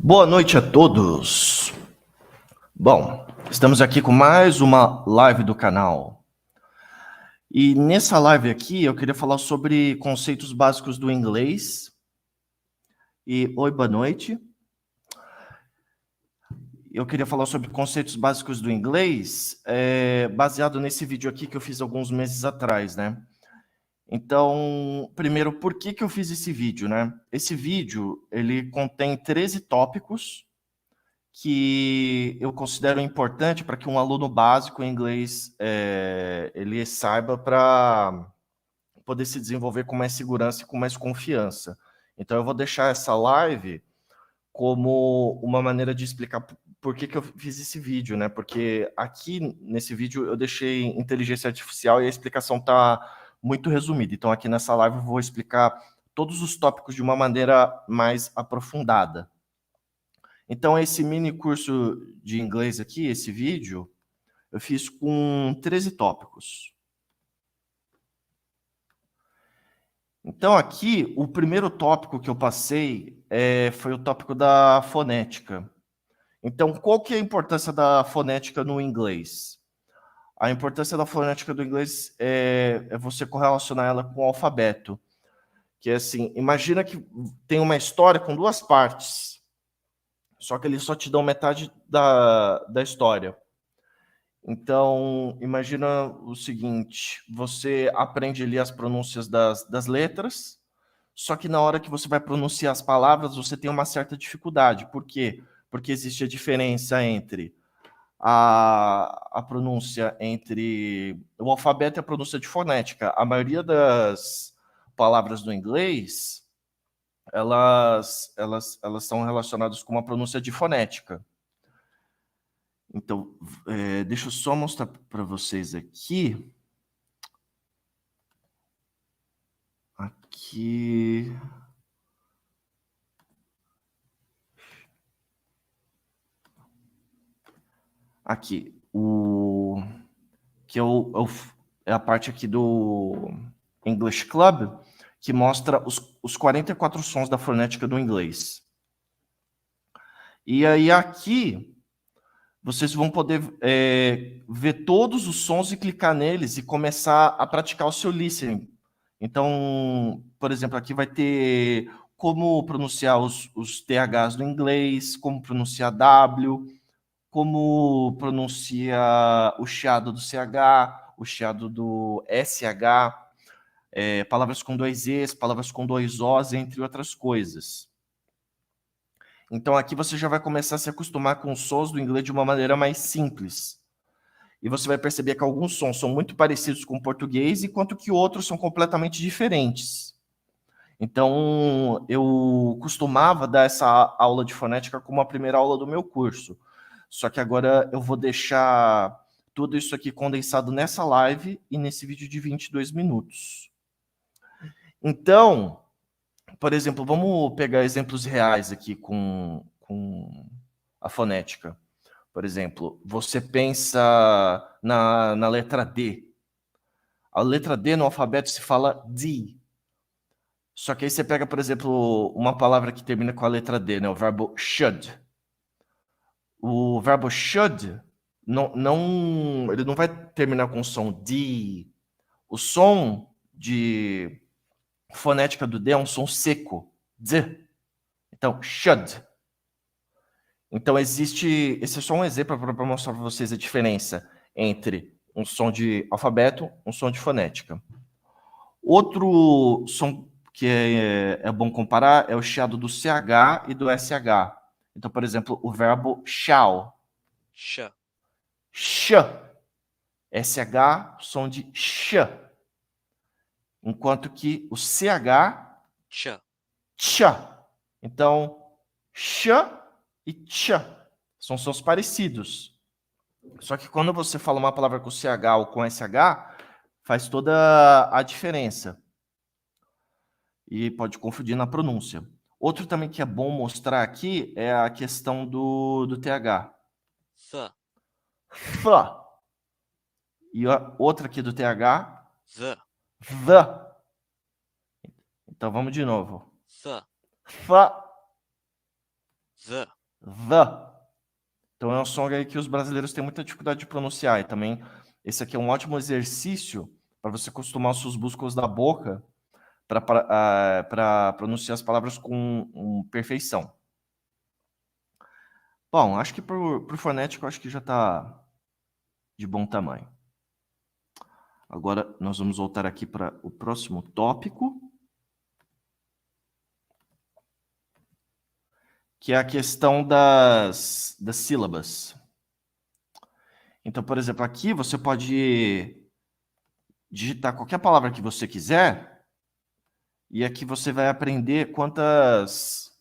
Boa noite a todos. Bom, estamos aqui com mais uma live do canal. E nessa live aqui eu queria falar sobre conceitos básicos do inglês. E oi, boa noite. Eu queria falar sobre conceitos básicos do inglês, baseado nesse vídeo aqui que eu fiz alguns meses atrás, né? Então, primeiro, por que eu fiz esse vídeo, né? Esse vídeo, ele contém 13 tópicos que eu considero importante para que um aluno básico em inglês ele saiba para poder se desenvolver com mais segurança e com mais confiança. Então, eu vou deixar essa live como uma maneira de explicar por que eu fiz esse vídeo, né? Porque aqui nesse vídeo eu deixei inteligência artificial e a explicação está muito resumida. Então, aqui nessa live eu vou explicar todos os tópicos de uma maneira mais aprofundada. Então, esse mini curso de inglês aqui, esse vídeo, eu fiz com 13 tópicos. Então, aqui, o primeiro tópico que eu passei foi o tópico da fonética. Então, qual que é a importância da fonética no inglês? A importância da fonética do inglês é você correlacionar ela com o alfabeto. Que é assim, imagina que tem uma história com duas partes, só que eles só te dão metade da história. Então, imagina o seguinte, você aprende ali as pronúncias das letras, só que na hora que você vai pronunciar as palavras, você tem uma certa dificuldade. Por quê? Porque existe a diferença entre a pronúncia entre o alfabeto e a pronúncia de fonética. A maioria das palavras do inglês, elas são relacionadas com uma pronúncia de fonética. Então, deixa eu só mostrar para vocês aqui. Aqui. Aqui. Que é a parte aqui do English Club, que mostra os 44 sons da fonética do inglês. E aí aqui vocês vão poder ver todos os sons e clicar neles e começar a praticar o seu listening. Então, por exemplo, aqui vai ter como pronunciar os THs no inglês, como pronunciar W, como pronuncia o chiado do CH, o chiado do SH, palavras com dois Es, palavras com dois Os, entre outras coisas. Então aqui você já vai começar a se acostumar com os sons do inglês de uma maneira mais simples. E você vai perceber que alguns sons são muito parecidos com o português, enquanto que outros são completamente diferentes. Então, eu costumava dar essa aula de fonética como a primeira aula do meu curso. Só que agora eu vou deixar tudo isso aqui condensado nessa live e nesse vídeo de 22 minutos. Então, por exemplo, vamos pegar exemplos reais aqui com a fonética. Por exemplo, você pensa na letra D. A letra D no alfabeto se fala D. Só que aí você pega, por exemplo, uma palavra que termina com a letra D, né? O verbo should. O verbo should, ele não vai terminar com o som D. O som de fonética do D é um som seco. D. Então, should. Então, existe... Esse é só um exemplo para mostrar para vocês a diferença entre um som de alfabeto e um som de fonética. Outro som que é bom comparar é o chiado do CH e do SH. Então, por exemplo, o verbo shall. Sh. Sh. SH, som de sh. Enquanto que o CH, Ch. ch. Então, sh e ch são sons parecidos. Só que quando você fala uma palavra com CH ou com SH, faz toda a diferença. E pode confundir na pronúncia. Outro também que é bom mostrar aqui é a questão do TH. Th. Th. E a outra aqui do TH. The. The. Então vamos de novo. Th. Th. The. Então é um som aí que os brasileiros têm muita dificuldade de pronunciar. E também esse aqui é um ótimo exercício para você acostumar os seus músculos da boca para pronunciar as palavras com perfeição. Bom, acho que por fonético, acho que já está de bom tamanho. Agora nós vamos voltar aqui para o próximo tópico, que é a questão das sílabas. Então, por exemplo, aqui você pode digitar qualquer palavra que você quiser, e aqui você vai aprender quantas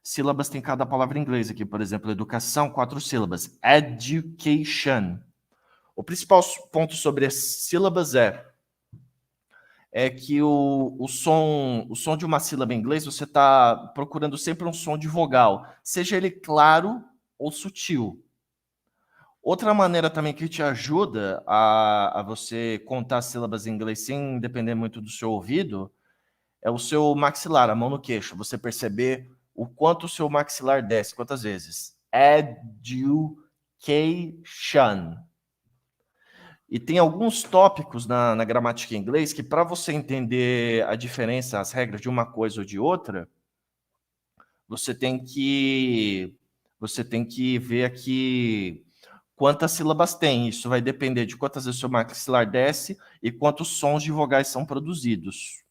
sílabas tem cada palavra em inglês. Aqui, por exemplo, educação, 4 sílabas. Education. O principal ponto sobre as sílabas é que o som de uma sílaba em inglês, você está procurando sempre um som de vogal, seja ele claro ou sutil. Outra maneira também que te ajuda a você contar sílabas em inglês sem depender muito do seu ouvido é o seu maxilar, a mão no queixo. Você perceber o quanto o seu maxilar desce, quantas vezes. Education. E tem alguns tópicos na gramática em inglês que, para você entender a diferença, as regras de uma coisa ou de outra, você tem que ver aqui quantas sílabas tem. Isso vai depender de quantas vezes o seu maxilar desce e quantos sons de vogais são produzidos.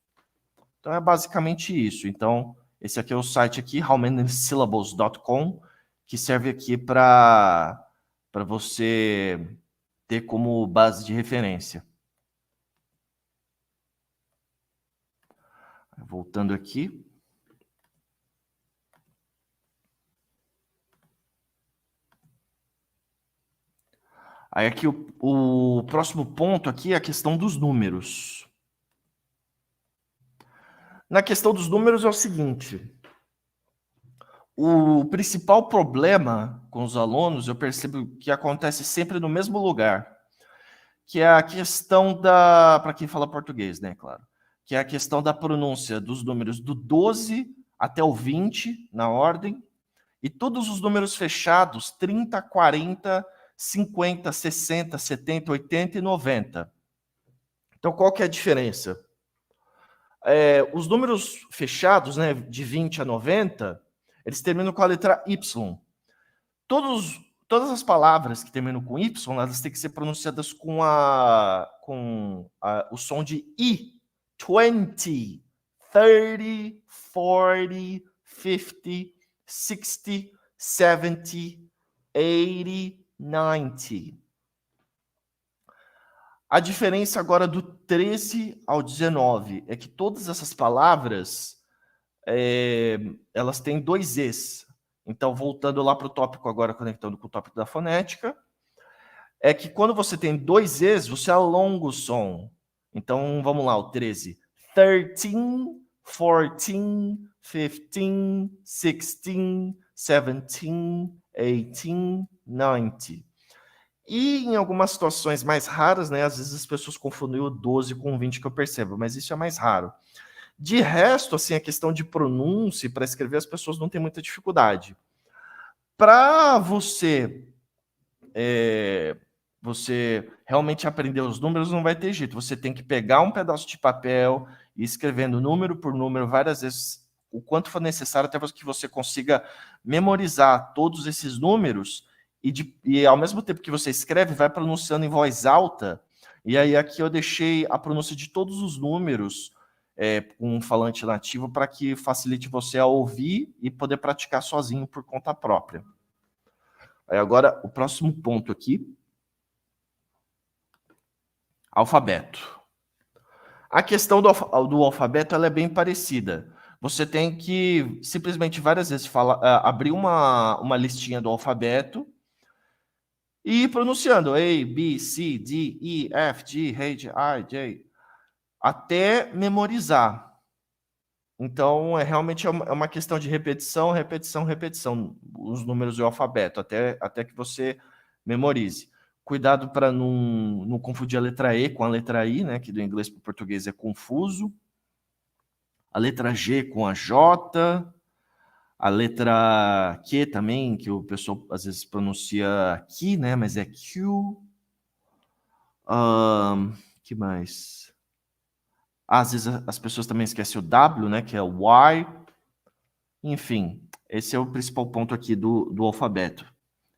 Então, é basicamente isso. Então, esse aqui é o site aqui, howmanysyllables.com, que serve aqui para você ter como base de referência. Voltando aqui. Aí aqui o próximo ponto aqui é a questão dos números. Na questão dos números é o seguinte: o principal problema com os alunos, eu percebo que acontece sempre no mesmo lugar, que é a questão para quem fala português, né, claro, que é a questão da pronúncia dos números do 12 até o 20, na ordem, e todos os números fechados, 30, 40, 50, 60, 70, 80 e 90. Então, qual que é a diferença? Os números fechados, né, de 20 a 90, eles terminam com a letra Y. Todas as palavras que terminam com Y, elas têm que ser pronunciadas com o som de I. 20, 30, 40, 50, 60, 70, 80, 90. A diferença agora do 13 ao 19 é que todas essas palavras, elas têm 2 Es. Então, voltando lá para o tópico agora, conectando com o tópico da fonética, é que quando você tem 2 Es, você alonga o som. Então, vamos lá, o 13. 13, 14, 15, 16, 17, 18, 19. E em algumas situações mais raras, né, às vezes as pessoas confundem o 12 com o 20, que eu percebo, mas isso é mais raro. De resto, assim, a questão de pronúncia para escrever, as pessoas não têm muita dificuldade. Para você realmente aprender os números, não vai ter jeito. Você tem que pegar um pedaço de papel e escrevendo número por número várias vezes, o quanto for necessário, até que você consiga memorizar todos esses números e ao mesmo tempo que você escreve, vai pronunciando em voz alta. E aí aqui eu deixei a pronúncia de todos os números com um falante nativo para que facilite você a ouvir e poder praticar sozinho por conta própria. Aí agora, o próximo ponto aqui. Alfabeto. A questão do alfabeto ela é bem parecida. Você tem que simplesmente várias vezes abrir uma listinha do alfabeto e ir pronunciando A, B, C, D, E, F, G, H, I, J, até memorizar. Então, realmente é uma questão de repetição, repetição, repetição, os números do alfabeto, até que você memorize. Cuidado para não confundir a letra E com a letra I, né, que do inglês para o português é confuso. A letra G com a J. A letra Q também, que o pessoal às vezes pronuncia Q, né? Mas é Q. Que mais? Às vezes as pessoas também esquecem o W, né? Que é o Y. Enfim, esse é o principal ponto aqui do alfabeto.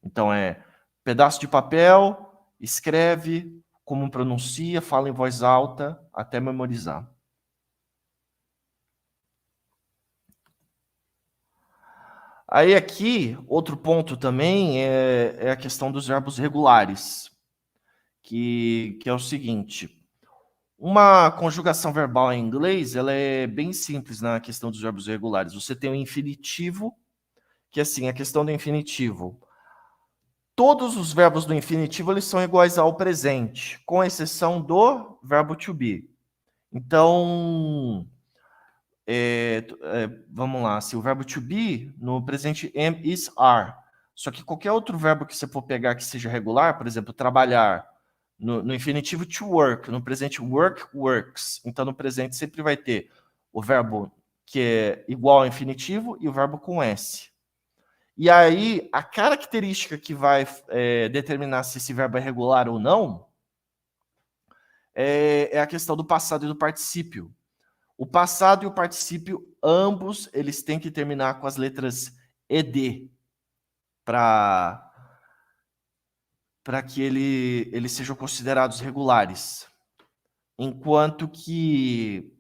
Então, é pedaço de papel, escreve, como pronuncia, fala em voz alta, até memorizar. Aí aqui, outro ponto também é a questão dos verbos regulares, que é o seguinte. Uma conjugação verbal em inglês, ela é bem simples na questão dos verbos regulares. Você tem o infinitivo, que assim, a questão do infinitivo. Todos os verbos do infinitivo eles são iguais ao presente, com exceção do verbo to be. Então, vamos lá, se o verbo to be, no presente am, is, are. Só que qualquer outro verbo que você for pegar que seja regular, por exemplo, trabalhar, no infinitivo to work, no presente work, works. Então, no presente sempre vai ter o verbo que é igual ao infinitivo e o verbo com S. E aí, a característica que vai determinar se esse verbo é regular ou não é a questão do passado e do particípio. O passado e o particípio, ambos, eles têm que terminar com as letras ED para que eles sejam considerados regulares. Enquanto que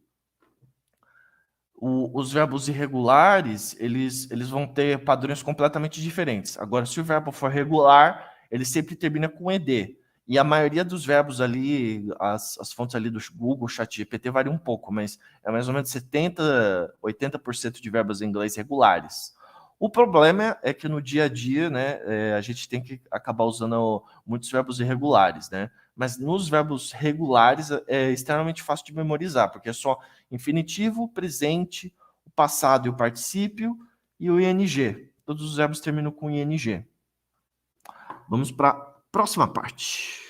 os verbos irregulares, eles vão ter padrões completamente diferentes. Agora, se o verbo for regular, ele sempre termina com ED. E a maioria dos verbos ali, as fontes ali do Google, ChatGPT, varia um pouco, mas é mais ou menos 70%, 80% de verbos em inglês regulares. O problema é que no dia a dia, né, a gente tem que acabar usando muitos verbos irregulares, né? Mas nos verbos regulares é extremamente fácil de memorizar, porque é só infinitivo, presente, o passado e o particípio e o ing. Todos os verbos terminam com ing. Vamos para a próxima parte.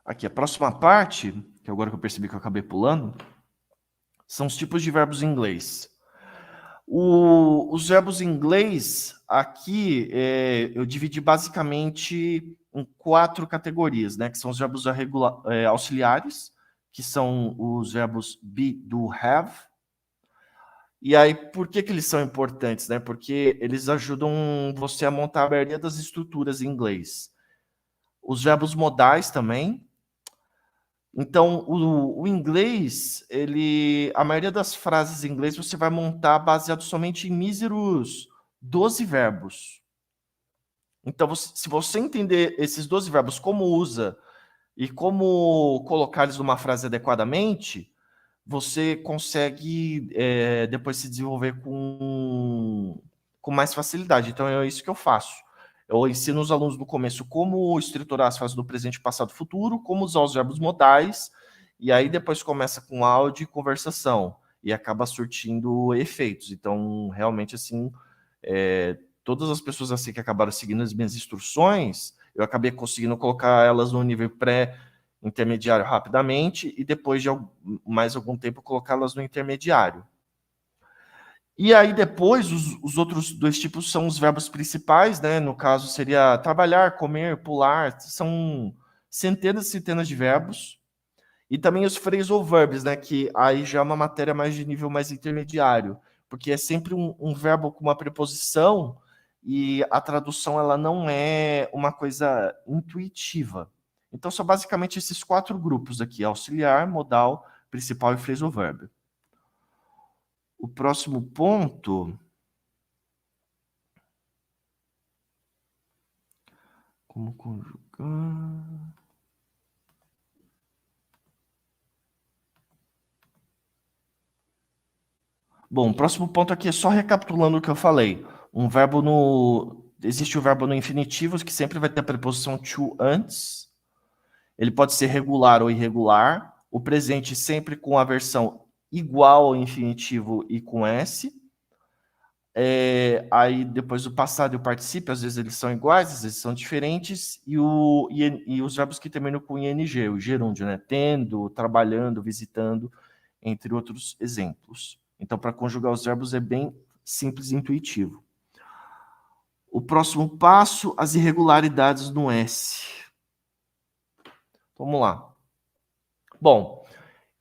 Aqui, a próxima parte, que agora que eu percebi que eu acabei pulando, são os tipos de verbos em inglês. Os verbos em inglês, aqui, eu dividi basicamente em 4 categorias, né? Que são os verbos auxiliares, que são os verbos be, do, have. E aí, por que eles são importantes, né? Porque eles ajudam você a montar a maioria das estruturas em inglês. Os verbos modais também. Então, o inglês, a maioria das frases em inglês você vai montar baseado somente em míseros 12 verbos. Então, se você entender esses 12 verbos, como usa e como colocar eles numa frase adequadamente, você consegue depois se desenvolver com mais facilidade. Então, é isso que eu faço. Eu ensino os alunos no começo como estruturar as frases do presente, passado e futuro, como usar os verbos modais, e aí depois começa com áudio e conversação, e acaba surtindo efeitos. Então, realmente, assim, todas as pessoas assim que acabaram seguindo as minhas instruções, eu acabei conseguindo colocar elas no nível pré-intermediário rapidamente, e depois de mais algum tempo colocá-las no intermediário. E aí depois, os outros 2 tipos são os verbos principais, né? No caso seria trabalhar, comer, pular, são centenas e centenas de verbos. E também os phrasal verbs, né? Que aí já é uma matéria mais de nível mais intermediário, porque é sempre um verbo com uma preposição e a tradução ela não é uma coisa intuitiva. Então são basicamente esses 4 grupos aqui: auxiliar, modal, principal e phrasal verb. O próximo ponto... Como conjugar... Bom, o próximo ponto aqui é só recapitulando o que eu falei. Existe o verbo no infinitivo, que sempre vai ter a preposição to antes. Ele pode ser regular ou irregular. O presente sempre com a versão igual ao infinitivo e com S. Aí depois o passado e o particípio, às vezes eles são iguais, às vezes são diferentes, e os verbos que terminam com ing, o gerúndio, né? Tendo, trabalhando, visitando, entre outros exemplos. Então, para conjugar os verbos é bem simples e intuitivo. O próximo passo, as irregularidades no S. Vamos lá. Bom,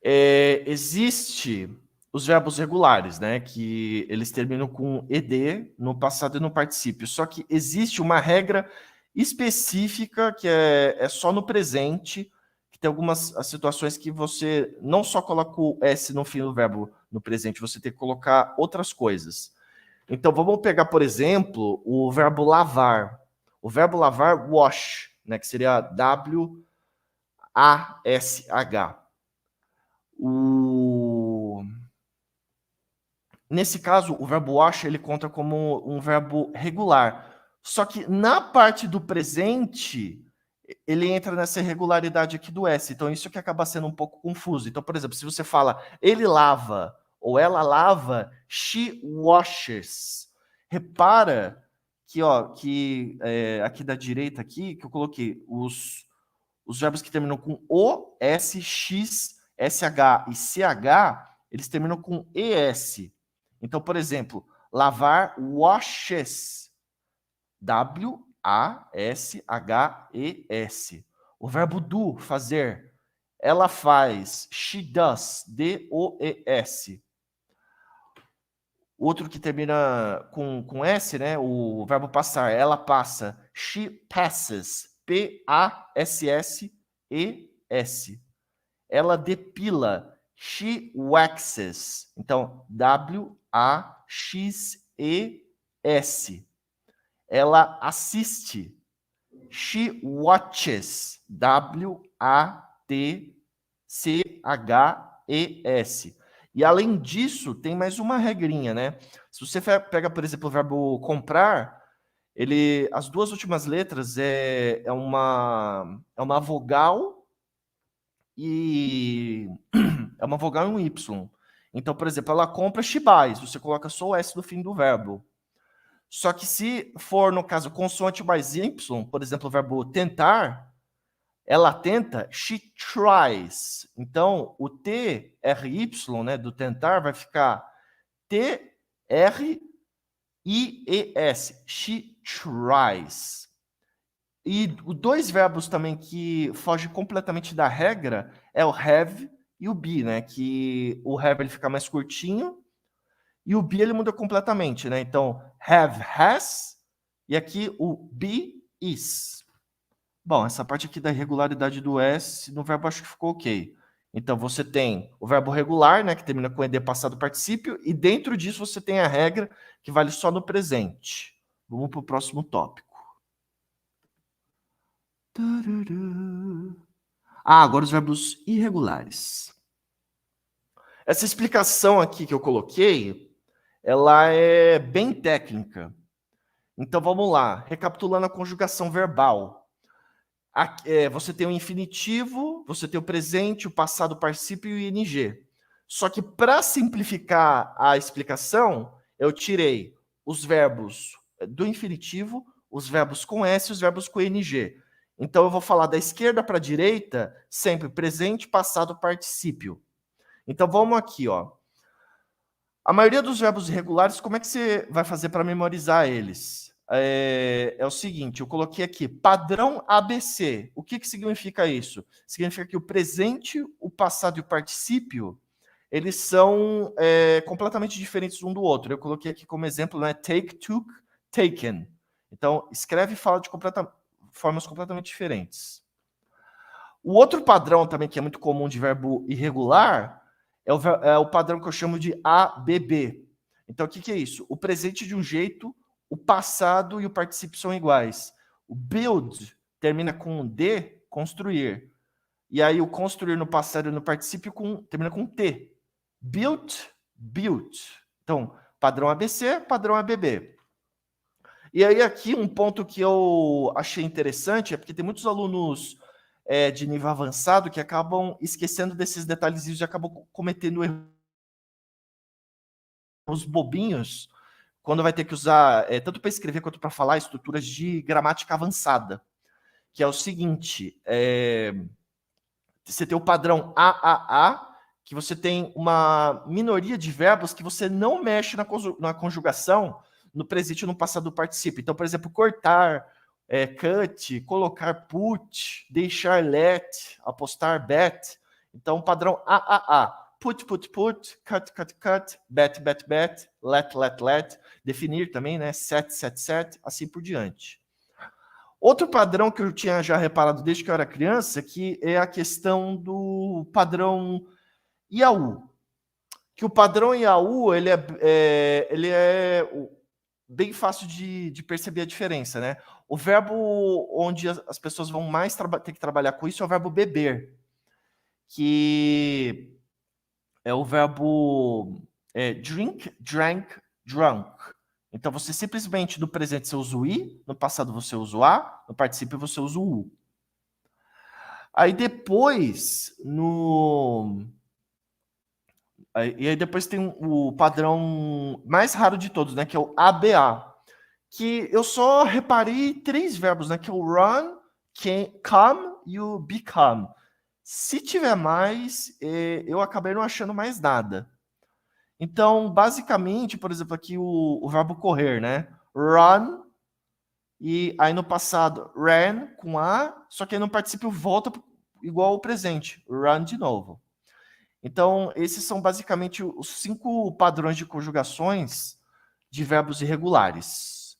existe os verbos regulares, né? Que eles terminam com ed no passado e no particípio. Só que existe uma regra específica que é só no presente, que tem algumas situações que você não só coloca o S no fim do verbo no presente, você tem que colocar outras coisas. Então, vamos pegar, por exemplo, o verbo lavar. O verbo lavar, wash, né? Que seria W-A-S-H. Nesse caso, o verbo wash ele conta como um verbo regular. Só que na parte do presente, ele entra nessa irregularidade aqui do S. Então, isso que acaba sendo um pouco confuso. Então, por exemplo, se você fala ele lava ou ela lava, she washes. Repara que, aqui da direita, aqui, que eu coloquei os verbos que terminam com O, S, X, SH e CH, eles terminam com ES. Então, por exemplo, lavar, washes. W-A-S-H-E-S. O verbo do, fazer. Ela faz. She does. D-O-E-S. Outro que termina com S, né? O verbo passar. Ela passa. She passes. P-A-S-S-E-S. Ela depila. She waxes. Então, W-A-X-E-S. Ela assiste. She watches. W-A-T-C-H-E-S. E além disso, tem mais uma regrinha, né? Se você pega, por exemplo, o verbo comprar, as duas últimas letras é uma vogal e é uma vogal e um Y. Então, por exemplo, ela compra, she buys. Você coloca só o S no fim do verbo. Só que se for, no caso, consoante mais Y, por exemplo, o verbo tentar, ela tenta, she tries. Então, o T-R-Y, né, do tentar, vai ficar T-R-I-E-S. She tries. E dois verbos também que fogem completamente da regra é o have e o be, né? Que o have ele fica mais curtinho e o be ele muda completamente, né? Então, have, has, e aqui o be, is. Bom, essa parte aqui da irregularidade do S no verbo acho que ficou ok. Então, você tem o verbo regular, né, que termina com ed passado particípio, e dentro disso você tem a regra que vale só no presente. Vamos para o próximo tópico. Agora os verbos irregulares. Essa explicação aqui que eu coloquei, ela é bem técnica. Então vamos lá, recapitulando a conjugação verbal. Você tem o infinitivo, você tem o presente, o passado particípio e o ing. Só que para simplificar a explicação, eu tirei os verbos do infinitivo, os verbos com S e os verbos com ing. Então eu vou falar da esquerda para a direita, sempre presente, passado, particípio. Então vamos aqui, ó. A maioria dos verbos irregulares, como é que você vai fazer para memorizar eles? É o seguinte, eu coloquei aqui, padrão ABC. O que significa isso? Significa que o presente, o passado e o particípio, eles são completamente diferentes um do outro. Eu coloquei aqui como exemplo, né, take, took, taken. Então, escreve e fala de formas completamente diferentes. O outro padrão também que é muito comum de verbo irregular é o padrão que eu chamo de ABB. Então, o que é isso? O presente de um jeito, o passado e o particípio são iguais. O build termina com D, construir. E aí o construir no passado e no particípio termina com T. Built, built. Então, padrão ABC, padrão ABB. E aí aqui um ponto que eu achei interessante é porque tem muitos alunos de nível avançado que acabam esquecendo desses detalhezinhos e acabam cometendo erros bobinhos quando vai ter que usar, tanto para escrever quanto para falar, estruturas de gramática avançada, que é o seguinte, você tem o padrão AAA, que você tem uma minoria de verbos que você não mexe na conjugação no presente e no passado do particípio. Então, por exemplo, cortar, cut, colocar put, deixar let, apostar bet. Então, padrão AAA. Put, put, put, cut, cut, cut, bet, bet, bet, let, let, let. Definir também, né? Set, set, set, assim por diante. Outro padrão que eu tinha já reparado desde que eu era criança, que é a questão do padrão IAU. Que o padrão IAU, ele é bem fácil de perceber a diferença, né? O verbo onde as pessoas vão mais ter que trabalhar com isso é o verbo beber, que é o verbo drink, drank, drunk. Então, você simplesmente, no presente, você usa o I, no passado você usa o A, no particípio você usa o U. Aí depois, E aí depois tem o padrão mais raro de todos, né? Que é o ABA. Que eu só reparei 3 verbos, né? Que é o run, come e o become. Se tiver mais, eu acabei não achando mais nada. Então, basicamente, por exemplo, aqui o verbo correr, né? Run, e aí no passado, ran com A, só que aí no particípio volta igual ao presente, run de novo. Então, esses são basicamente os 5 padrões de conjugações de verbos irregulares.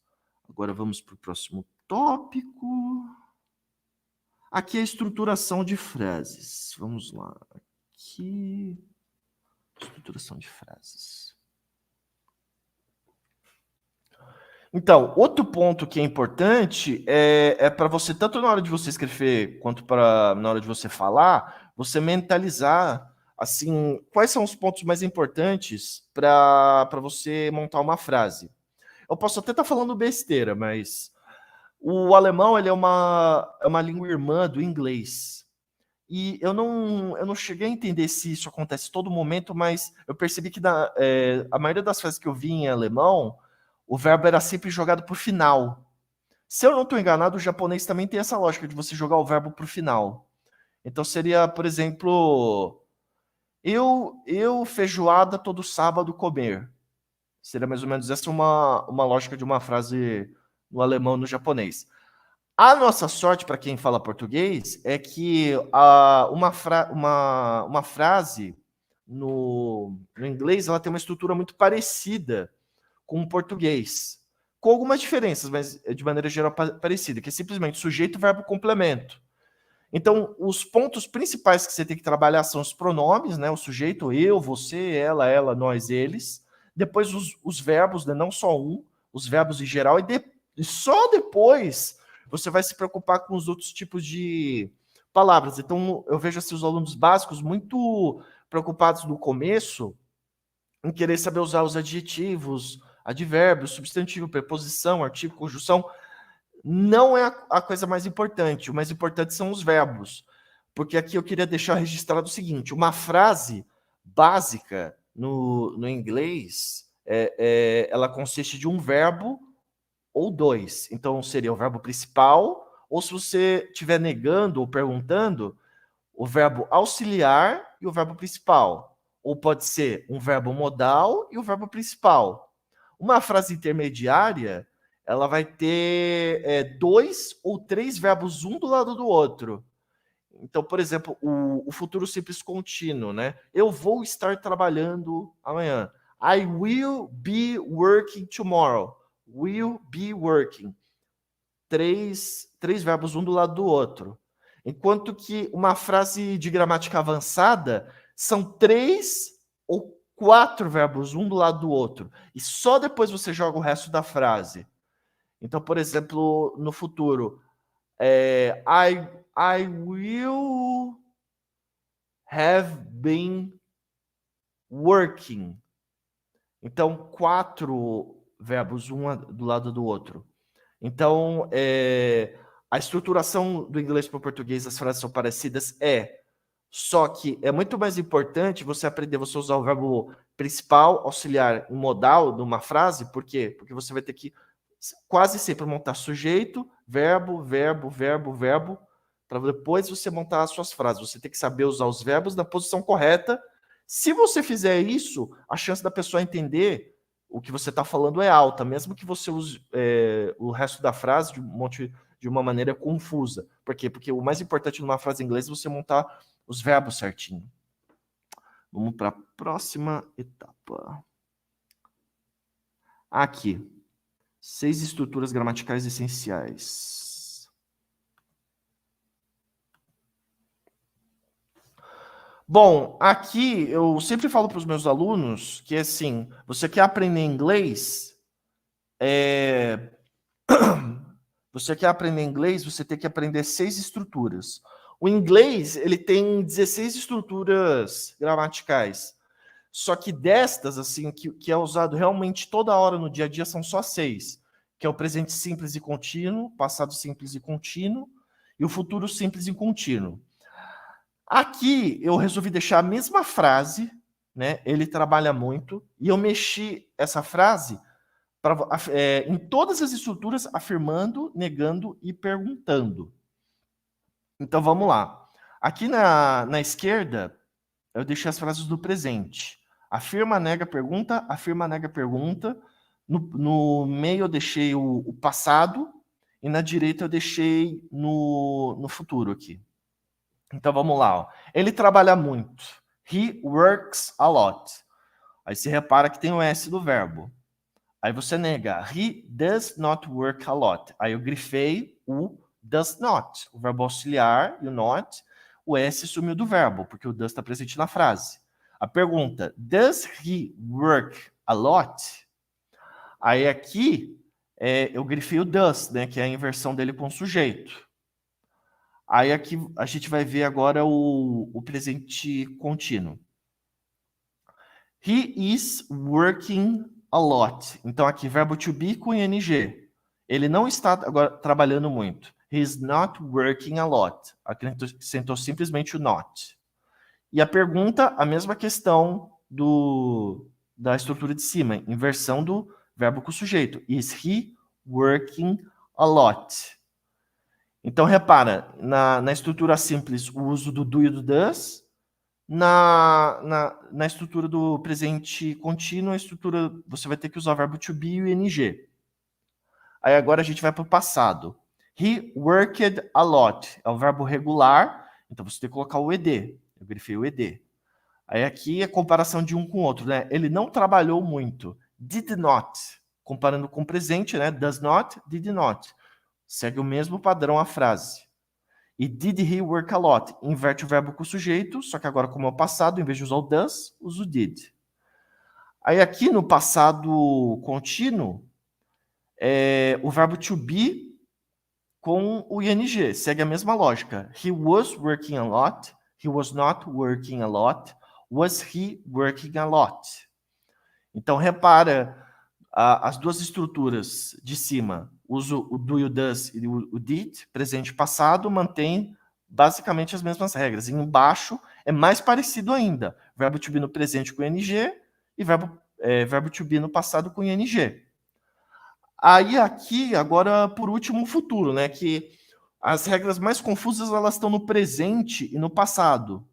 Agora vamos para o próximo tópico. Aqui é a estruturação de frases. Vamos lá. Aqui. Estruturação de frases. Então, outro ponto que é importante é para você, tanto na hora de você escrever quanto na hora de você falar, você mentalizar assim, quais são os pontos mais importantes para você montar uma frase. Eu posso até estar falando besteira, mas o alemão ele é uma língua irmã do inglês. E eu não cheguei a entender se isso acontece todo momento, mas eu percebi que a maioria das frases que eu vi em alemão, o verbo era sempre jogado para o final. Se eu não estou enganado, o japonês também tem essa lógica de você jogar o verbo para o final. Então seria, por exemplo, eu feijoada todo sábado comer. Seria mais ou menos essa uma lógica de uma frase no alemão e no japonês. A nossa sorte, para quem fala português, é que uma frase no inglês ela tem uma estrutura muito parecida com o português, com algumas diferenças, mas de maneira geral parecida, que é simplesmente sujeito, verbo, complemento. Então, os pontos principais que você tem que trabalhar são os pronomes, né? O sujeito, eu, você, ela, nós, eles. Depois os verbos, né? Não só um, os verbos em geral. E só depois você vai se preocupar com os outros tipos de palavras. Então, eu vejo assim, os alunos básicos muito preocupados no começo em querer saber usar os adjetivos, advérbios, substantivo, preposição, artigo, conjunção. Não é a coisa mais importante. O mais importante são os verbos. Porque aqui eu queria deixar registrado o seguinte: uma frase básica no inglês, ela consiste de um verbo ou 2. Então, seria o verbo principal, ou se você estiver negando ou perguntando, o verbo auxiliar e o verbo principal. Ou pode ser um verbo modal e o verbo principal. Uma frase intermediária, ela vai ter 2 ou 3 verbos um do lado do outro. Então, por exemplo, o futuro simples contínuo, né? Eu vou estar trabalhando amanhã. I will be working tomorrow. Will be working. 3 verbos um do lado do outro. Enquanto que uma frase de gramática avançada são 3 ou 4 verbos um do lado do outro. E só depois você joga o resto da frase. Então, por exemplo, no futuro, I will have been working. Então, 4 verbos, um do lado do outro. Então, a estruturação do inglês para o português, as frases são parecidas, Só que é muito mais importante você aprender você usar o verbo principal, auxiliar e modal numa frase. Por quê? Porque você vai ter que quase sempre montar sujeito, verbo, verbo, verbo, verbo, para depois você montar as suas frases. Você tem que saber usar os verbos na posição correta. Se você fizer isso, a chance da pessoa entender o que você está falando é alta, mesmo que você use o resto da frase de uma maneira confusa. Por quê? Porque o mais importante numa frase em inglês é você montar os verbos certinho. Vamos para a próxima etapa. Aqui. 6 estruturas gramaticais essenciais. Bom, aqui eu sempre falo para os meus alunos que, assim, você quer aprender inglês, você quer aprender inglês, você tem que aprender 6 estruturas. O inglês, ele tem 16 estruturas gramaticais. Só que destas, assim, que é usado realmente toda hora no dia a dia, são só 6. Que é o presente simples e contínuo, passado simples e contínuo, e o futuro simples e contínuo. Aqui eu resolvi deixar a mesma frase, né? Ele trabalha muito, e eu mexi essa frase em todas as estruturas, afirmando, negando e perguntando. Então vamos lá. Aqui na esquerda, eu deixei as frases do presente. Afirma, nega, pergunta, afirma, nega, pergunta. No meio eu deixei o passado, e na direita eu deixei no futuro aqui. Então vamos lá. Ó. Ele trabalha muito. He works a lot. Aí você repara que tem o S do verbo. Aí você nega. He does not work a lot. Aí eu grifei o does not. O verbo auxiliar e o not. O S sumiu do verbo, porque o does está presente na frase. A pergunta, does he work a lot? Aí aqui eu grifei o does, né, que é a inversão dele com o sujeito. Aí aqui a gente vai ver agora o presente contínuo. He is working a lot. Então aqui verbo to be com ing. Ele não está agora trabalhando muito. He is not working a lot. Acrescentou simplesmente o not. E a pergunta, a mesma questão da estrutura de cima, inversão do verbo com o sujeito. Is he working a lot? Então, repara, na estrutura simples, o uso do do e do does. Na estrutura do presente contínuo, a estrutura, você vai ter que usar o verbo to be e o ing. Aí agora a gente vai para o passado. He worked a lot. É o verbo regular, então você tem que colocar o ed. Eu grifei o ed. Aí aqui é a comparação de um com o outro, né? Ele não trabalhou muito. Did not. Comparando com o presente, né? Does not, did not. Segue o mesmo padrão a frase. E did he work a lot? Inverte o verbo com o sujeito, só que agora, como é o passado, em vez de usar o does, uso o did. Aí aqui no passado contínuo, o verbo to be com o ing. Segue a mesma lógica. He was working a lot. He was not working a lot. Was he working a lot? Então, repara as duas estruturas de cima. Uso o do e o does e o did, presente e passado, mantém basicamente as mesmas regras. E embaixo é mais parecido ainda. Verbo to be no presente com ing e verbo to be no passado com ing. Aí aqui, agora, por último, o futuro, né? Que as regras mais confusas, elas estão no presente e no passado.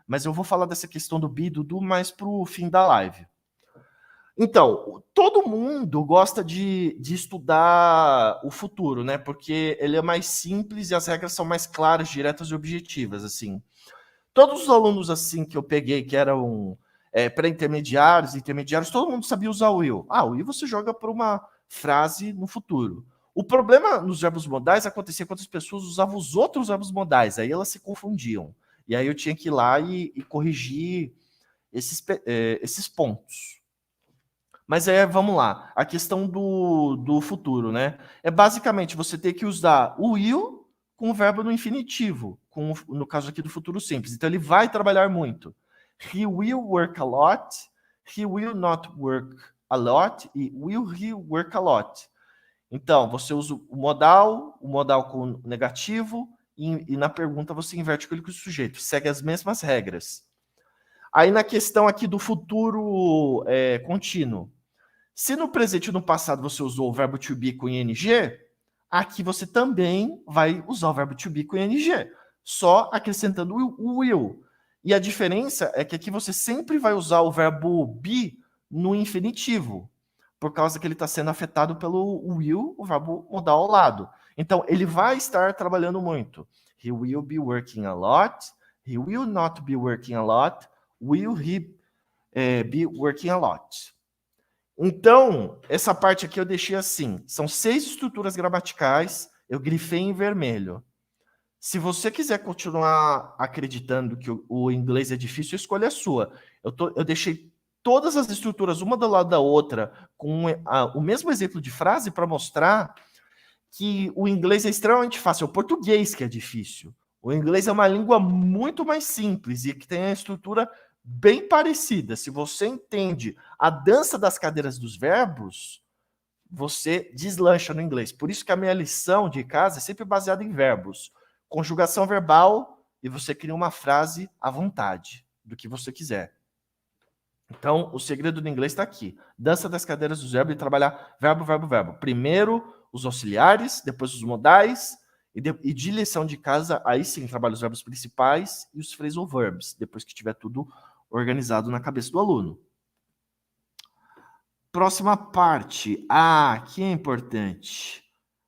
Mas eu vou falar dessa questão do be e do do mais para o fim da live. Então, todo mundo gosta de estudar o futuro, né? Porque ele é mais simples e as regras são mais claras, diretas e objetivas, assim. Todos os alunos, assim, que eu peguei, que eram pré-intermediários, intermediários, todo mundo sabia usar o will. O will você joga por uma frase no futuro. O problema nos verbos modais acontecia quando as pessoas usavam os outros verbos modais, aí elas se confundiam. E aí eu tinha que ir lá e corrigir esses pontos. Mas aí, vamos lá, a questão do futuro, né? É basicamente você ter que usar o will com o verbo no infinitivo, no caso aqui do futuro simples. Então, ele vai trabalhar muito. He will work a lot, he will not work a lot e will he work a lot. Então, você usa o modal com negativo e na pergunta você inverte com o sujeito, segue as mesmas regras. Aí na questão aqui do futuro contínuo, se no presente e no passado você usou o verbo to be com ing, aqui você também vai usar o verbo to be com ing, só acrescentando o will. E a diferença é que aqui você sempre vai usar o verbo be no infinitivo, por causa que ele está sendo afetado pelo will, o verbo modal ao lado. Então, ele vai estar trabalhando muito. He will be working a lot. He will not be working a lot. Will he be working a lot? Então, essa parte aqui eu deixei assim. São 6 estruturas gramaticais, eu grifei em vermelho. Se você quiser continuar acreditando que o inglês é difícil, a escolha é sua. Eu deixei todas as estruturas uma do lado da outra com o mesmo exemplo de frase para mostrar que o inglês é extremamente fácil. É o português que é difícil. O inglês é uma língua muito mais simples e que tem a estrutura bem parecida. Se você entende a dança das cadeiras dos verbos, você deslancha no inglês. Por isso que a minha lição de casa é sempre baseada em verbos. Conjugação verbal e você cria uma frase à vontade, do que você quiser. Então, o segredo do inglês está aqui. Dança das cadeiras dos verbos e trabalhar verbo, verbo, verbo. Primeiro os auxiliares, depois os modais, e de lição de casa, aí sim, trabalha os verbos principais e os phrasal verbs, depois que tiver tudo organizado na cabeça do aluno. Próxima parte. Aqui é importante.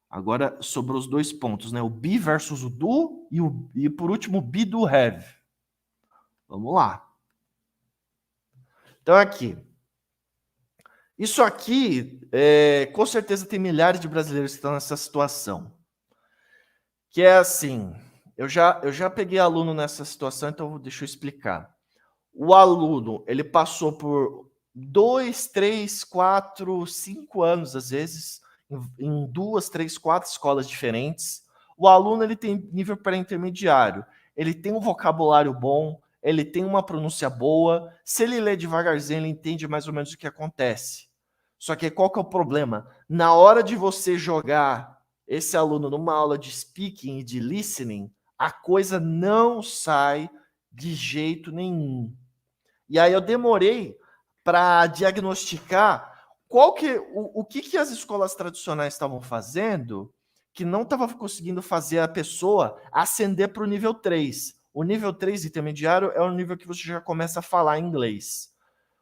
Agora sobrou os 2 pontos, né? O be versus o do e por último, o be do have. Vamos lá. Então, aqui. Isso aqui, com certeza tem milhares de brasileiros que estão nessa situação. Que é assim, eu já peguei aluno nessa situação, então deixa eu explicar. O aluno, ele passou por 2, 3, 4, 5 anos, às vezes, em 2, 3, 4 escolas diferentes. O aluno, ele tem nível pré-intermediário, ele tem um vocabulário bom, ele tem uma pronúncia boa, se ele lê devagarzinho, ele entende mais ou menos o que acontece. Só que qual que é o problema? Na hora de você jogar esse aluno numa aula de speaking e de listening, a coisa não sai de jeito nenhum. E aí eu demorei para diagnosticar o que as escolas tradicionais estavam fazendo que não estava conseguindo fazer a pessoa ascender para o nível 3. O nível 3 intermediário é o nível que você já começa a falar inglês.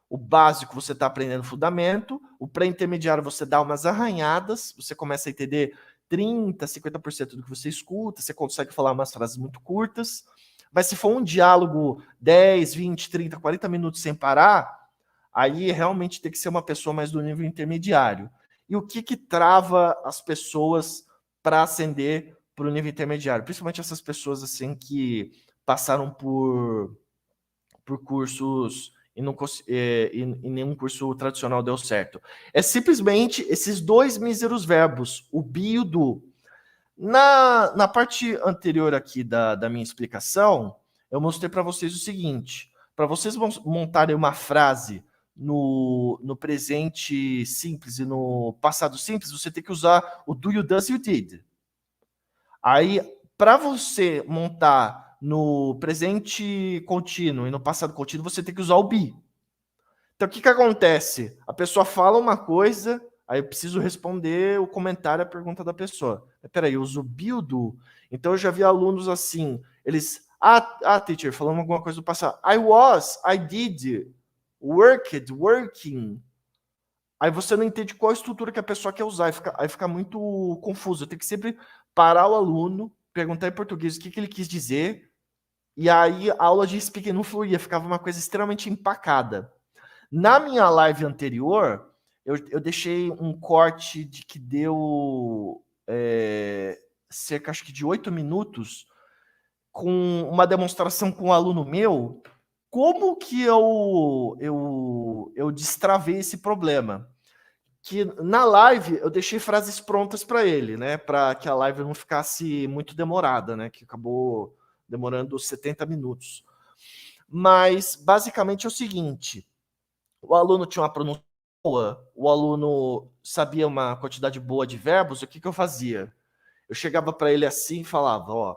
O básico você está aprendendo fundamento, o pré-intermediário você dá umas arranhadas, você começa a entender 30%, 50% do que você escuta, você consegue falar umas frases muito curtas. Mas se for um diálogo 10, 20, 30, 40 minutos sem parar, aí realmente tem que ser uma pessoa mais do nível intermediário. E o que trava as pessoas para ascender para o nível intermediário? Principalmente essas pessoas assim que passaram por cursos e nenhum curso tradicional deu certo. É simplesmente esses 2 míseros verbos, o be e o do. Na parte anterior aqui da minha explicação, eu mostrei para vocês o seguinte: para vocês montarem uma frase no presente simples e no passado simples, você tem que usar o do, you, does e o did. Aí, para você montar no presente contínuo e no passado contínuo, você tem que usar o be. Então, o que acontece? A pessoa fala uma coisa, aí eu preciso responder o comentário, a pergunta da pessoa. Peraí, eu uso be ou do? Então, eu já vi alunos assim, eles... teacher, falando alguma coisa do passado. I did, worked, working. Aí você não entende qual a estrutura que a pessoa quer usar, aí fica muito confuso. Eu tenho que sempre parar o aluno, perguntar em português o que ele quis dizer, e aí a aula de speaking não fluía, ficava uma coisa extremamente empacada. Na minha live anterior, eu deixei um corte de que deu cerca, acho que de 8 minutos, com uma demonstração com um aluno meu, como que eu destravei esse problema. Que na live eu deixei frases prontas para ele, né? Para que a live não ficasse muito demorada, né? Que acabou demorando 70 minutos. Mas basicamente é o seguinte: o aluno tinha uma pronúncia boa, o aluno sabia uma quantidade boa de verbos, o que eu fazia? Eu chegava para ele assim e falava, ó,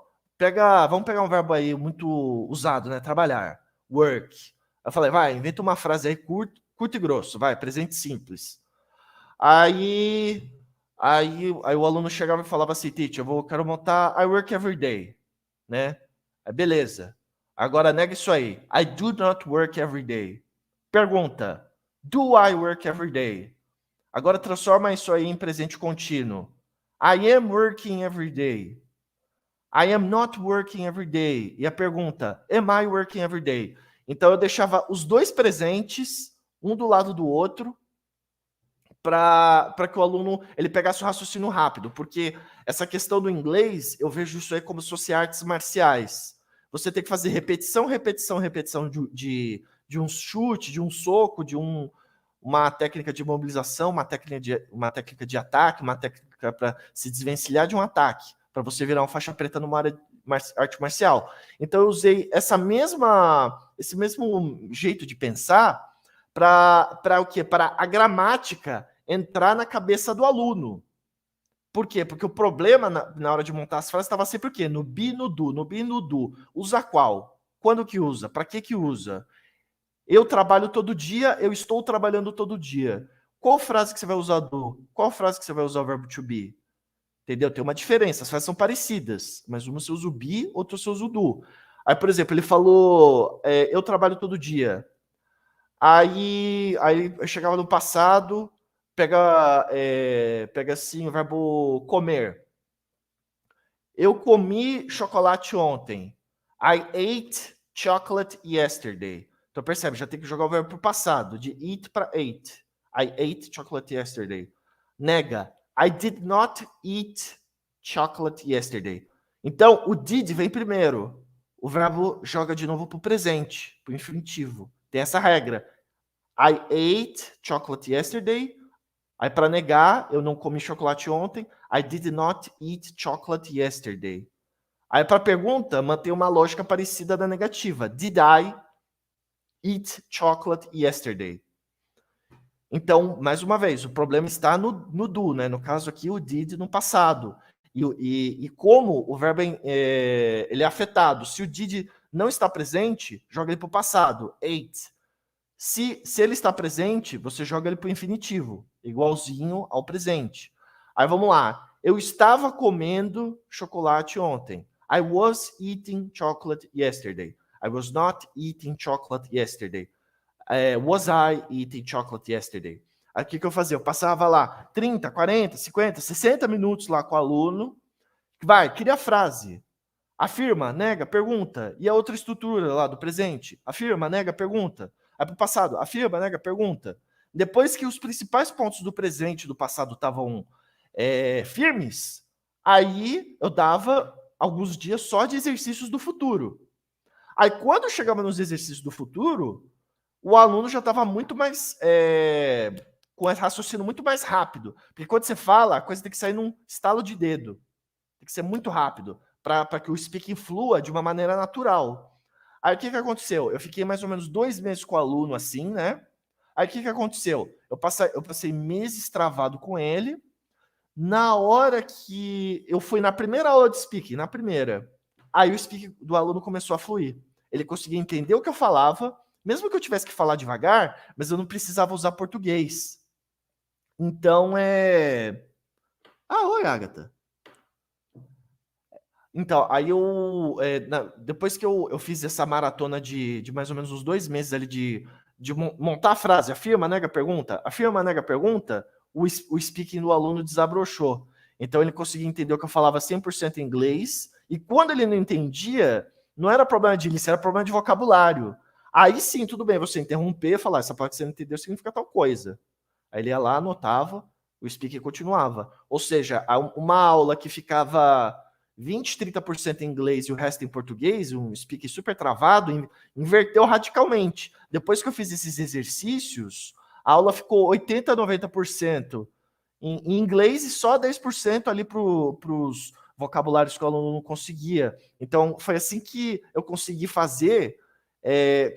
vamos pegar um verbo aí muito usado, né? Trabalhar. Work. Eu falei, vai, inventa uma frase aí curto e grosso, vai, presente simples. Aí o aluno chegava e falava assim, teacher, quero montar I work every day, né? Aí, beleza. Agora nega isso aí. I do not work every day. Pergunta, do I work every day? Agora transforma isso aí em presente contínuo. I am working every day. I am not working every day. E a pergunta, am I working every day? Então eu deixava os dois presentes, um do lado do outro, para que o aluno ele pegasse o raciocínio rápido, porque essa questão do inglês, eu vejo isso aí como se fosse artes marciais. Você tem que fazer repetição, repetição, repetição de um chute, de um soco, uma técnica de mobilização, uma técnica de ataque, uma técnica para se desvencilhar de um ataque, para você virar uma faixa preta numa arte marcial. Então eu usei esse mesmo jeito de pensar para o quê? Para a gramática entrar na cabeça do aluno. Por quê? Porque o problema na hora de montar as frases estava sempre o quê? No be, no do, no be, no do. Usa qual? Quando que usa? Para que usa? Eu trabalho todo dia, eu estou trabalhando todo dia. Qual frase que você vai usar do? Qual frase que você vai usar o verbo to be? Entendeu? Tem uma diferença, as frases são parecidas, mas uma você usa o be, outra você usa o do. Aí, por exemplo, ele falou, eu trabalho todo dia. Aí eu chegava no passado, pega assim o verbo comer. Eu comi chocolate ontem. I ate chocolate yesterday. Então percebe, já tem que jogar o verbo para o passado, de eat para ate. I ate chocolate yesterday. Nega. I did not eat chocolate yesterday. Então o did vem primeiro. O verbo joga de novo para o presente, para o infinitivo. Tem essa regra. I ate chocolate yesterday. Aí, para negar, eu não comi chocolate ontem. I did not eat chocolate yesterday. Aí, para pergunta, mantém uma lógica parecida da negativa. Did I eat chocolate yesterday? Então, mais uma vez, o problema está no do, né? No caso aqui, o did no passado. E como o verbo ele é afetado. Se o did não está presente, joga ele para o passado. Ate. Se ele está presente, você joga ele para o infinitivo, igualzinho ao presente. Aí vamos lá. Eu estava comendo chocolate ontem. I was eating chocolate yesterday. I was not eating chocolate yesterday. Was I eating chocolate yesterday? Aí o que eu fazia? Eu passava lá 30, 40, 50, 60 minutos lá com o aluno. Vai, cria a frase. Afirma, nega, pergunta. E a outra estrutura lá do presente? Afirma, nega, pergunta. Aí para o passado, afirma, nega, pergunta. Depois que os principais pontos do presente e do passado estavam firmes, aí eu dava alguns dias só de exercícios do futuro. Aí quando chegava nos exercícios do futuro, o aluno já estava muito mais com esse raciocínio muito mais rápido. Porque quando você fala, a coisa tem que sair num estalo de dedo. Tem que ser muito rápido para que o speaking flua de uma maneira natural. Aí o que aconteceu? Eu fiquei mais ou menos 2 meses com o aluno assim, né? Aí o que aconteceu? Eu passei meses travado com ele. Na hora que eu fui na primeira aula de speaking, aí o speaking do aluno começou a fluir. Ele conseguia entender o que eu falava, mesmo que eu tivesse que falar devagar, mas eu não precisava usar português. Então oi, Agatha. Então, aí depois que eu fiz essa maratona de mais ou menos uns 2 meses ali de montar a frase, afirma, nega, pergunta, o speaking do aluno desabrochou. Então, ele conseguia entender o que eu falava 100% em inglês, e quando ele não entendia, não era problema de língua, era problema de vocabulário. Aí sim, tudo bem, você interromper e falar, essa parte que você não entendeu significa tal coisa. Aí ele ia lá, anotava, o speaking continuava. Ou seja, uma aula que ficava 20, 30% em inglês e o resto em português, um speaking super travado, inverteu radicalmente. Depois que eu fiz esses exercícios, a aula ficou 80, 90% em inglês e só 10% ali para os vocabulários que o aluno não conseguia. Então, foi assim que eu consegui fazer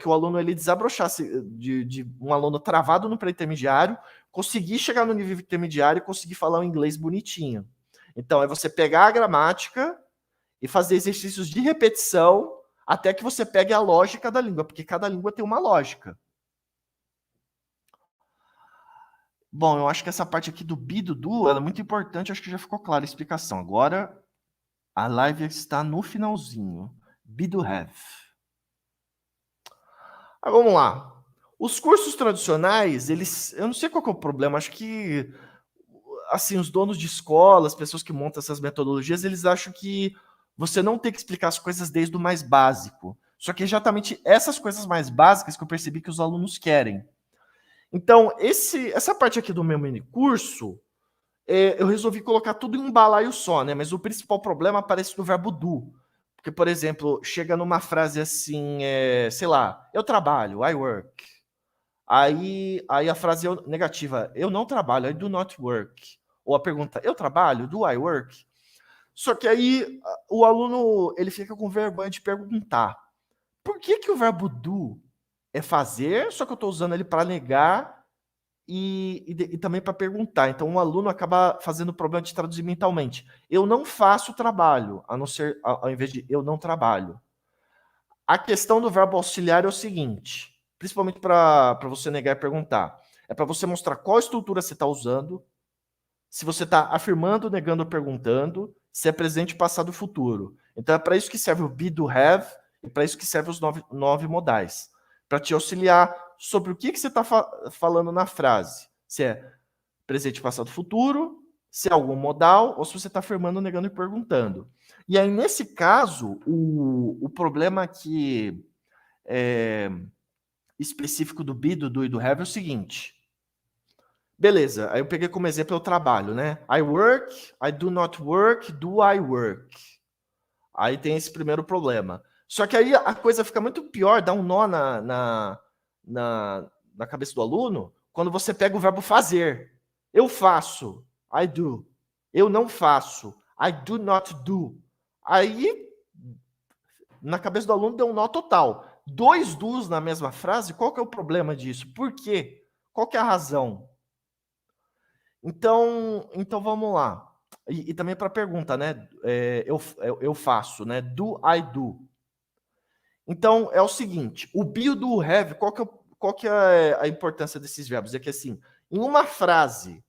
que o aluno ele desabrochasse de um aluno travado no pré-intermediário, conseguir chegar no nível intermediário e conseguir falar o inglês bonitinho. Então, é você pegar a gramática e fazer exercícios de repetição até que você pegue a lógica da língua, porque cada língua tem uma lógica. Bom, eu acho que essa parte aqui do be e do do ela é muito importante, acho que já ficou clara a explicação. Agora, a live está no finalzinho. Be do have. Vamos lá. Os cursos tradicionais, eles, eu não sei qual que é o problema, acho que assim, os donos de escola, as pessoas que montam essas metodologias, eles acham que você não tem que explicar as coisas desde o mais básico. Só que é exatamente essas coisas mais básicas que eu percebi que os alunos querem. Então, essa parte aqui do meu mini curso, eu resolvi colocar tudo em um balaio só, né? Mas o principal problema aparece no verbo do. Porque, por exemplo, chega numa frase assim, sei lá, eu trabalho, I work. Aí a frase negativa, eu não trabalho, I do not work. Ou a pergunta, eu trabalho, do I work? Só que aí o aluno ele fica com vergonha de perguntar. Por que o verbo do é fazer, só que eu estou usando ele para negar e também para perguntar. Então o aluno acaba fazendo o problema de traduzir mentalmente. Eu não faço trabalho, a não ser ao invés de eu não trabalho. A questão do verbo auxiliar é o seguinte, principalmente para você negar e perguntar. É para você mostrar qual estrutura você está usando, se você está afirmando, negando ou perguntando, se é presente, passado e futuro. Então é para isso que serve o be, do, have, e para isso que servem os nove modais. Para te auxiliar sobre o que você está falando na frase. Se é presente, passado, futuro, se é algum modal, ou se você está afirmando, negando e perguntando. E aí, nesse caso, o problema que específico do be, do e do have é o seguinte. Beleza, aí eu peguei como exemplo o trabalho, né? I work, I do not work, do I work? Aí tem esse primeiro problema. Só que aí a coisa fica muito pior, dá um nó na cabeça do aluno, quando você pega o verbo fazer. Eu faço, I do. Eu não faço, I do not do. Aí, na cabeça do aluno, deu um nó total. Dois do's na mesma frase, qual que é o problema disso? Por quê? Qual que é a razão? Então vamos lá. E também para a pergunta, né? Eu faço, né? Do I do? Então é o seguinte: o be e o do have, qual que é a importância desses verbos? É que assim, em uma frase,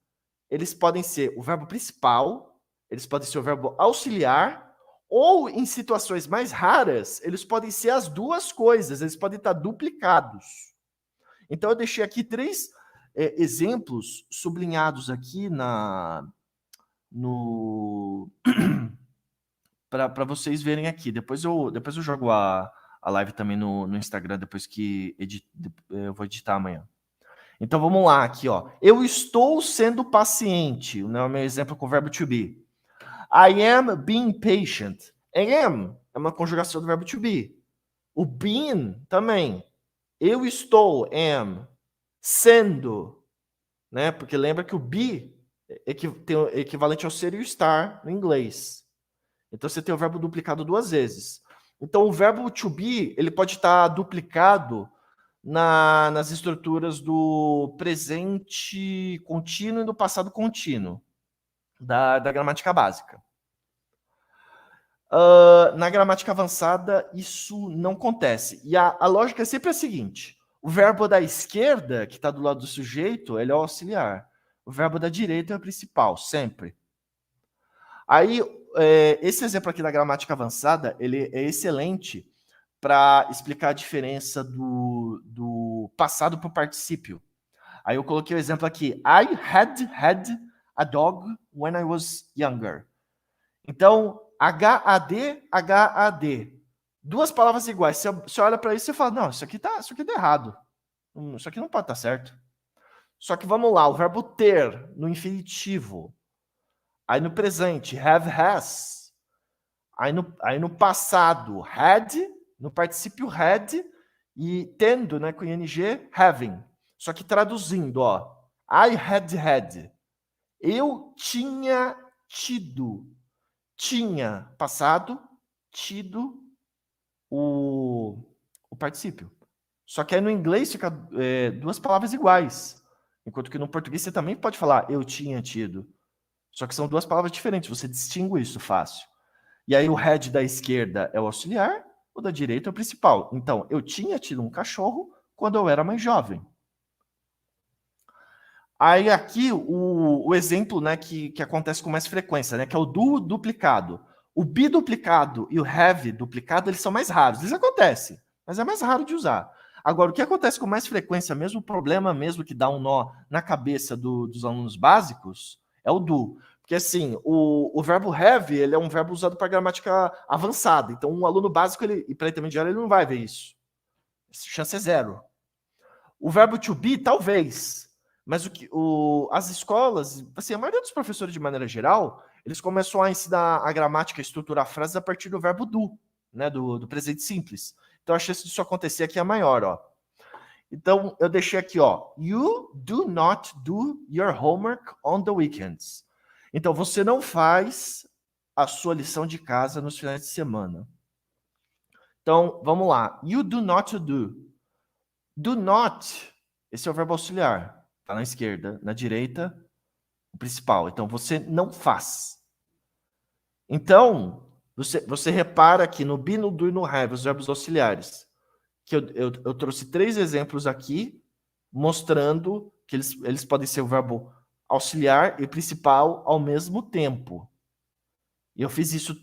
eles podem ser o verbo principal, eles podem ser o verbo auxiliar, ou em situações mais raras, eles podem ser as duas coisas, eles podem estar duplicados. Então eu deixei aqui três exemplos sublinhados aqui para vocês verem aqui. Depois eu jogo a live também no Instagram, depois que eu vou editar amanhã. Então vamos lá aqui, ó. Eu estou sendo paciente. Não é o meu exemplo com o verbo to be. I am being patient. I am é uma conjugação do verbo to be. O being também. Eu estou, am, sendo, né? Porque lembra que o be tem o equivalente ao ser e o estar no inglês. Então você tem o verbo duplicado duas vezes. Então o verbo to be ele pode estar duplicado nas estruturas do presente contínuo e do passado contínuo da gramática básica. Na gramática avançada isso não acontece. E a lógica é sempre a seguinte: o verbo da esquerda, que está do lado do sujeito, ele é o auxiliar. O verbo da direita é o principal, sempre. Aí, esse exemplo aqui da gramática avançada, ele é excelente para explicar a diferença do passado para o particípio. Aí eu coloquei o exemplo aqui. I had a dog when I was younger. Então, had. Duas palavras iguais. Você olha para isso e fala, não, isso aqui tá errado. Isso aqui não pode estar certo. Só que vamos lá, o verbo ter no infinitivo. Aí no presente, have, has. Aí no passado, had, no particípio had, e tendo, né, com ing, having. Só que traduzindo, ó, I had. Eu tinha tido. Tinha passado, tido o particípio. Só que aí no inglês fica duas palavras iguais. Enquanto que no português você também pode falar eu tinha tido. Só que são duas palavras diferentes, você distingue isso fácil. E aí o head da esquerda é o auxiliar, o da direita é o principal. Então, eu tinha tido um cachorro quando eu era mais jovem. Aí aqui o exemplo, né, que acontece com mais frequência, né, que é o do duplicado. O biduplicado e o have duplicado, eles são mais raros. Eles acontecem, mas é mais raro de usar. Agora, o que acontece com mais frequência, mesmo o problema mesmo que dá um nó na cabeça dos alunos básicos, é o do. Porque assim, o verbo have, ele é um verbo usado para gramática avançada. Então, um aluno básico e para intermediário, ele não vai ver isso. Essa chance é zero. O verbo to be, talvez. Mas as escolas, assim, a maioria dos professores, de maneira geral, eles começam a ensinar a gramática, a estruturar frases a partir do verbo do, né, do presente simples. Então a chance disso acontecer aqui é maior, ó. Então eu deixei aqui, ó. You do not do your homework on the weekends. Então você não faz a sua lição de casa nos finais de semana. Então vamos lá. You do not do. Do not, esse é o verbo auxiliar. Está na esquerda. Na direita, o principal. Então, você não faz. Então, você repara aqui no be, no do e no have, os verbos auxiliares. Que eu trouxe 3 exemplos aqui, mostrando que eles podem ser o verbo auxiliar e principal ao mesmo tempo. E eu fiz isso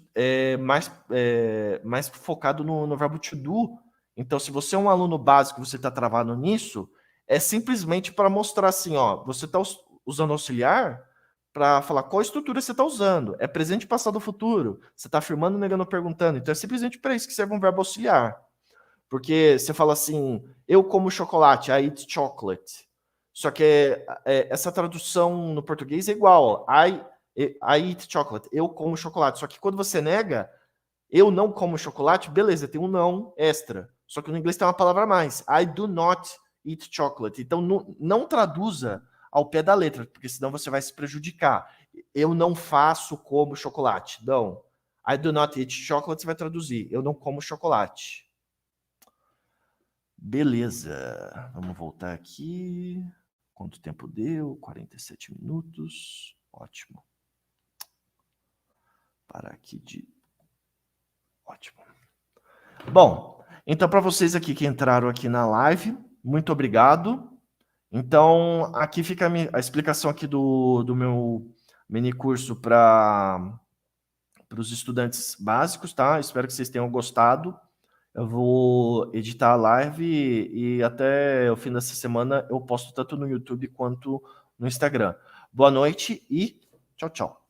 mais focado no verbo to do. Então, se você é um aluno básico e você está travado nisso, é simplesmente para mostrar assim, ó, você está usando auxiliar para falar qual estrutura você está usando. É presente, passado, futuro. Você está afirmando, negando, perguntando. Então, é simplesmente para isso que serve um verbo auxiliar. Porque você fala assim, eu como chocolate, I eat chocolate. Só que essa tradução no português é igual. I eat chocolate. Eu como chocolate. Só que quando você nega, eu não como chocolate, beleza, tem um não extra. Só que no inglês tem uma palavra a mais. I do not eat chocolate. Então não traduza ao pé da letra, porque senão você vai se prejudicar. Eu não faço como chocolate. Não. I do not eat chocolate, você vai traduzir. Eu não como chocolate. Beleza. Vamos voltar aqui. Quanto tempo deu? 47 minutos. Ótimo. Parar aqui de... Ótimo. Bom, então para vocês aqui que entraram aqui na live, muito obrigado. Então, aqui fica a explicação aqui do meu mini curso para os estudantes básicos, tá? Espero que vocês tenham gostado. Eu vou editar a live e até o fim dessa semana eu posto tanto no YouTube quanto no Instagram. Boa noite e tchau, tchau.